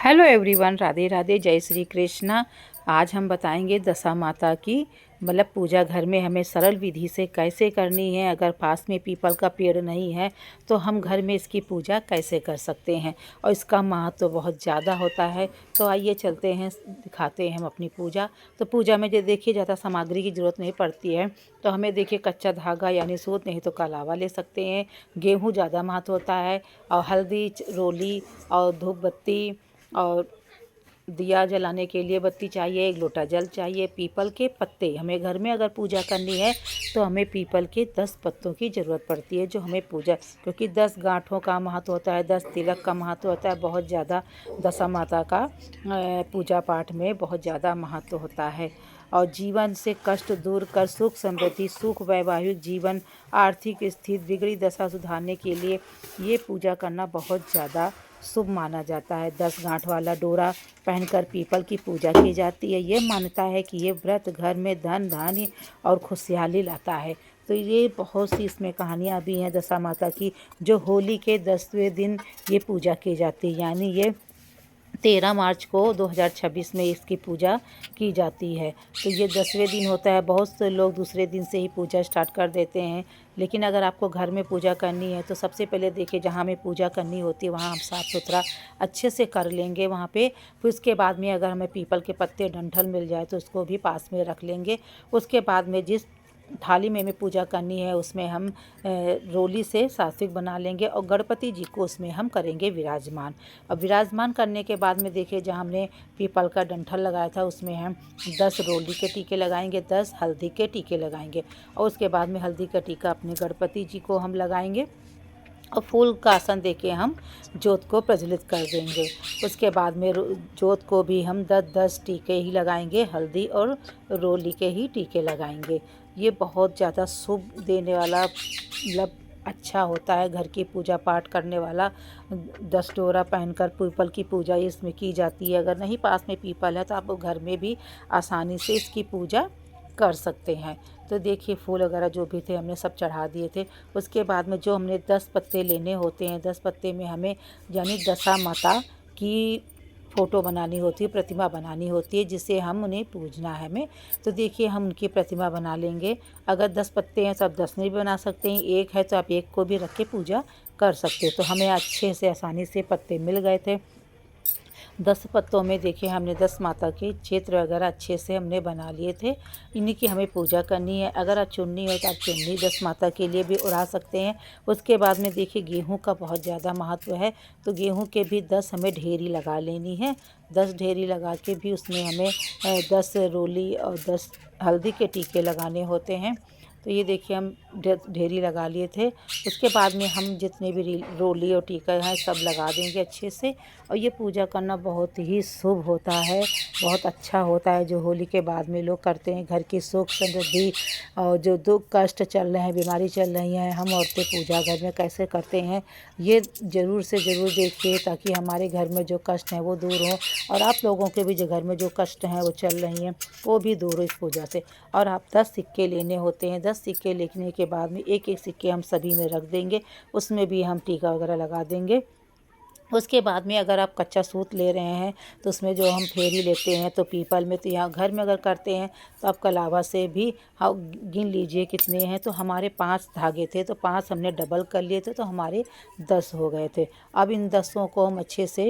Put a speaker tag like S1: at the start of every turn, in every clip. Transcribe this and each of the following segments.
S1: Hello everyone, Radhe Radhe, जय श्री कृष्णा। आज हम बताएंगे दशा माता की पूजा घर में हमें सरल विधि से कैसे करनी है। अगर पास में पीपल का पेड़ नहीं है तो हम घर में इसकी पूजा कैसे कर सकते हैं, और इसका महत्व तो बहुत ज़्यादा होता है। तो आइए चलते हैं, दिखाते हैं हम अपनी पूजा। तो पूजा में जो देखिए ज़्यादा सामग्री की ज़रूरत नहीं पड़ती है। तो हमें देखिए कच्चा धागा यानी सूत, नहीं तो कलावा ले सकते हैं। गेहूँ ज़्यादा महत्व होता है, और हल्दी, रोली और धूप बत्ती और दिया जलाने के लिए बत्ती चाहिए। 1 लोटा जल चाहिए। पीपल के पत्ते, हमें घर में अगर पूजा करनी है तो हमें पीपल के 10 पत्तों की ज़रूरत पड़ती है, जो हमें पूजा, क्योंकि 10 गांठों का महत्व होता है, 10 तिलक का महत्व होता है। बहुत ज़्यादा दशा माता का पूजा पाठ में बहुत ज़्यादा महत्व होता है। और जीवन से कष्ट दूर कर सुख समृद्धि, सुख वैवाहिक जीवन, आर्थिक स्थिति, बिगड़ी दशा सुधारने के लिए ये पूजा करना बहुत ज़्यादा शुभ माना जाता है। 10 गांठ वाला डोरा पहनकर पीपल की पूजा की जाती है। ये मान्यता है कि ये व्रत घर में धन धान्य और खुशहाली लाता है। तो ये बहुत सी इसमें कहानियाँ भी हैं दशा माता की, जो होली के 10वें दिन ये पूजा की जाती है। यानी ये 13 मार्च को 2026 में इसकी पूजा की जाती है। तो ये 10वें दिन होता है। बहुत से लोग दूसरे दिन से ही पूजा स्टार्ट कर देते हैं, लेकिन अगर आपको घर में पूजा करनी है तो सबसे पहले देखिए, जहाँ हमें पूजा करनी होती है वहाँ हम साफ़ सुथरा अच्छे से कर लेंगे वहाँ पे। फिर उसके बाद में अगर हमें पीपल के पत्ते डंठल मिल जाए तो उसको भी पास में रख लेंगे। उसके बाद में जिस थाली में हमें पूजा करनी है उसमें हम रोली से सात्विक बना लेंगे, और गणपति जी को उसमें हम करेंगे विराजमान। और विराजमान करने के बाद में देखिए, जहाँ हमने पीपल का डंठल लगाया था उसमें हम 10 रोली के टीके लगाएंगे, 10 हल्दी के टीके लगाएंगे, और उसके बाद में हल्दी का टीका अपने गणपति जी को हम लगाएंगे, और फूल का आसन देके हम जोत को प्रज्वलित कर देंगे। उसके बाद में जोत को भी हम 10-10 टीके ही लगाएंगे, हल्दी और रोली के ही टीके लगाएंगे। ये बहुत ज़्यादा शुभ देने वाला अच्छा होता है। घर की पूजा पाठ करने वाला 10 डोरा पहनकर पीपल की पूजा इसमें की जाती है। अगर नहीं पास में पीपल है तो आप घर में भी आसानी से इसकी पूजा कर सकते हैं। तो देखिए, फूल वगैरह जो भी थे हमने सब चढ़ा दिए थे। उसके बाद में जो हमने 10 पत्ते लेने होते हैं, 10 पत्ते में हमें यानी दशा माता की फ़ोटो बनानी होती है, प्रतिमा बनानी होती है, जिसे हम उन्हें पूजना है हमें। तो देखिए, हम उनकी प्रतिमा बना लेंगे। अगर 10 पत्ते हैं तो आप 10 में भी बना सकते हैं, 1 है तो आप 1 को भी रख के पूजा कर सकते हो। तो हमें अच्छे से आसानी से पत्ते मिल गए थे। 10 पत्तों में देखिए हमने 10 माता के चित्र वगैरह अच्छे से हमने बना लिए थे। इन्हीं की हमें पूजा करनी है। अगर आप चुन्नी हो तो आप चुन्नी 10 माता के लिए भी उड़ा सकते हैं। उसके बाद में देखिए, गेहूं का बहुत ज़्यादा महत्व है, तो गेहूं के भी 10 हमें ढेरी लगा लेनी है। 10 ढेरी लगा के भी उसमें हमें 10 रोली और 10 हल्दी के टीके लगाने होते हैं। तो ये देखिए, हम ढेरी लगा लिए थे। उसके बाद में हम जितने भी रोली और टीका हैं सब लगा देंगे अच्छे से। और ये पूजा करना बहुत ही शुभ होता है, बहुत अच्छा होता है, जो होली के बाद में लोग करते हैं। घर की सुख समृद्धि और जो दुख कष्ट चल रहे हैं, बीमारी चल रही हैं, हम औरतें पूजा घर में कैसे करते हैं, ये ज़रूर से ज़रूर देखिए, ताकि हमारे घर में जो कष्ट हैं वो दूर हों, और आप लोगों के भी जो घर में जो कष्ट हैं वो चल रही हैं वो भी दूर हो इस पूजा से। और आप 10 सिक्के लेने होते हैं। 10 सिक्के लेने के बाद में एक एक सिक्के हम सभी में रख देंगे, उसमें भी हम टीका वगैरह लगा देंगे। उसके बाद में अगर आप कच्चा सूत ले रहे हैं तो उसमें जो हम फेरी लेते हैं, तो पीपल में, तो यहाँ घर में अगर करते हैं तो आप कलावा से भी गिन लीजिए कितने हैं। तो हमारे 5 धागे थे, तो 5 हमने डबल कर लिए थे, तो हमारे 10 हो गए थे। अब इन 10 को हम अच्छे से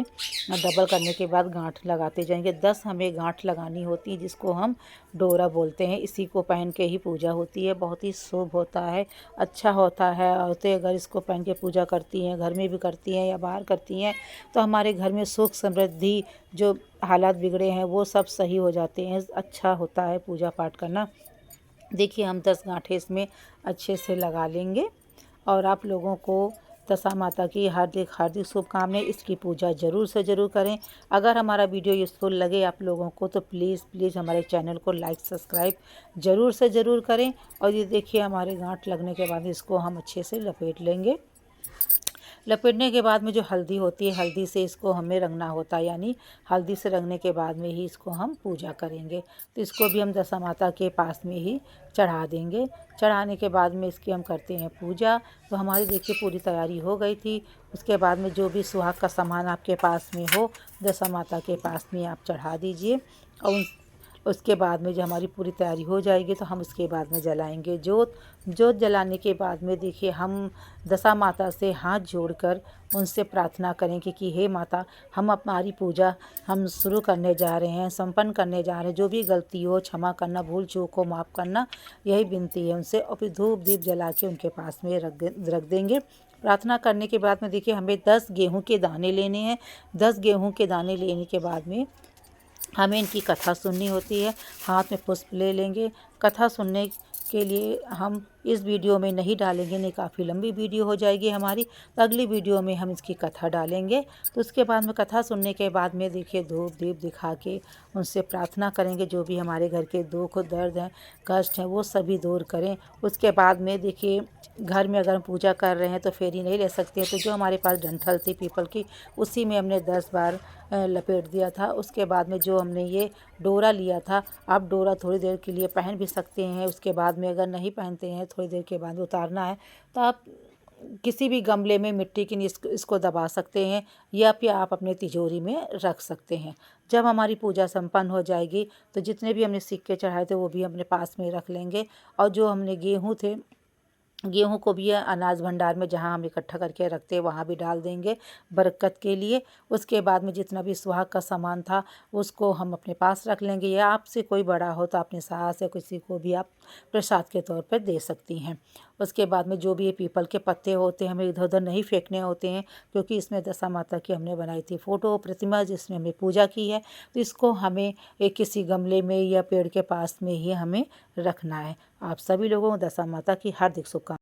S1: डबल करने के बाद गांठ लगाते जाएंगे। 10 हमें गांठ लगानी होती है, जिसको हम डोरा बोलते हैं। इसी को पहन के ही पूजा होती है। बहुत ही शुभ होता है, अच्छा होता है। औरतें अगर इसको पहन के पूजा करती हैं, घर में भी करती हैं या बाहर करती हैं, तो हमारे घर में सुख समृद्धि, जो हालात बिगड़े हैं वो सब सही हो जाते हैं। अच्छा होता है पूजा पाठ करना। देखिए, हम 10 गांठें इसमें अच्छे से लगा लेंगे। और आप लोगों को दशा माता की हार्दिक हार्दिक शुभकामनाएं। इसकी पूजा ज़रूर से ज़रूर करें। अगर हमारा वीडियो यूज़फुल लगे आप लोगों को तो प्लीज़ हमारे चैनल को लाइक सब्सक्राइब ज़रूर से ज़रूर करें। और ये देखिए, हमारे गांठ लगने के बाद इसको हम अच्छे से लपेट लेंगे। लपेटने के बाद में जो हल्दी होती है, हल्दी से इसको हमें रंगना होता है, यानी हल्दी से रंगने के बाद में ही इसको हम पूजा करेंगे। तो इसको भी हम दशा माता के पास में ही चढ़ा देंगे। चढ़ाने के बाद में इसकी हम करते हैं पूजा। तो हमारी देखिए पूरी तैयारी हो गई थी। उसके बाद में जो भी सुहाग का सामान आपके पास में हो, दशा माता के पास में आप चढ़ा दीजिए। और उसके बाद में जो हमारी पूरी तैयारी हो जाएगी तो हम उसके बाद में जलाएंगे जोत। जोत जलाने के बाद में देखिए हम दशा माता से हाथ जोड़कर उनसे प्रार्थना करेंगे कि हे माता, हम हमारी पूजा हम शुरू करने जा रहे हैं, संपन्न करने जा रहे हैं। जो भी गलती हो क्षमा करना, भूल चूक हो माफ़ करना, यही विनती है उनसे। और फिर धूप दीप जला के उनके पास में रख देंगे। प्रार्थना करने के बाद में देखिए हमें 10 गेहूं के दाने लेने हैं। 10 गेहूं के दाने लेने के बाद में हमें इनकी कथा सुननी होती है। हाथ में पुष्प ले लेंगे। कथा सुनने के लिए हम इस वीडियो में नहीं डालेंगे, नहीं काफ़ी लंबी वीडियो हो जाएगी हमारी। तो अगली वीडियो में हम इसकी कथा डालेंगे। तो उसके बाद में कथा सुनने के बाद में देखिए धूप दीप दिखा के उनसे प्रार्थना करेंगे, जो भी हमारे घर के दुख दर्द हैं कष्ट हैं वो सभी दूर करें। उसके बाद में देखिए घर में अगर हम पूजा कर रहे हैं तो फेरी नहीं ले सकते हैं, तो जो हमारे पास डंठल थी पीपल की, उसी में हमने 10 बार लपेट दिया था। उसके बाद में जो हमने ये डोरा लिया था, आप डोरा थोड़ी देर के लिए पहन भी सकते हैं। उसके बाद में अगर नहीं पहनते हैं, थोड़ी देर के बाद उतारना है, तो आप किसी भी गमले में मिट्टी की इसको दबा सकते हैं, या फिर आप अपने तिजोरी में रख सकते हैं। जब हमारी पूजा संपन्न हो जाएगी तो जितने भी हमने सिक्के चढ़ाए थे वो भी अपने पास में रख लेंगे। और जो हमने गेहूँ थे, गेहूँ को भी अनाज भंडार में जहाँ हम इकट्ठा करके रखते हैं वहाँ भी डाल देंगे बरकत के लिए। उसके बाद में जितना भी सुहाग का सामान था उसको हम अपने पास रख लेंगे, या आपसे कोई बड़ा हो तो अपने सास या किसी को भी आप प्रसाद के तौर पर दे सकती हैं। उसके बाद में जो भी ये पीपल के पत्ते होते हैं हमें इधर उधर नहीं फेंकने होते हैं, क्योंकि इसमें दशा माता की हमने बनाई थी फ़ोटो प्रतिमा जिसमें हमने पूजा की है। तो इसको हमें एक किसी गमले में या पेड़ के पास में ही हमें रखना है। आप सभी लोगों को दशा माता की हार्दिक शुभकामनाएं।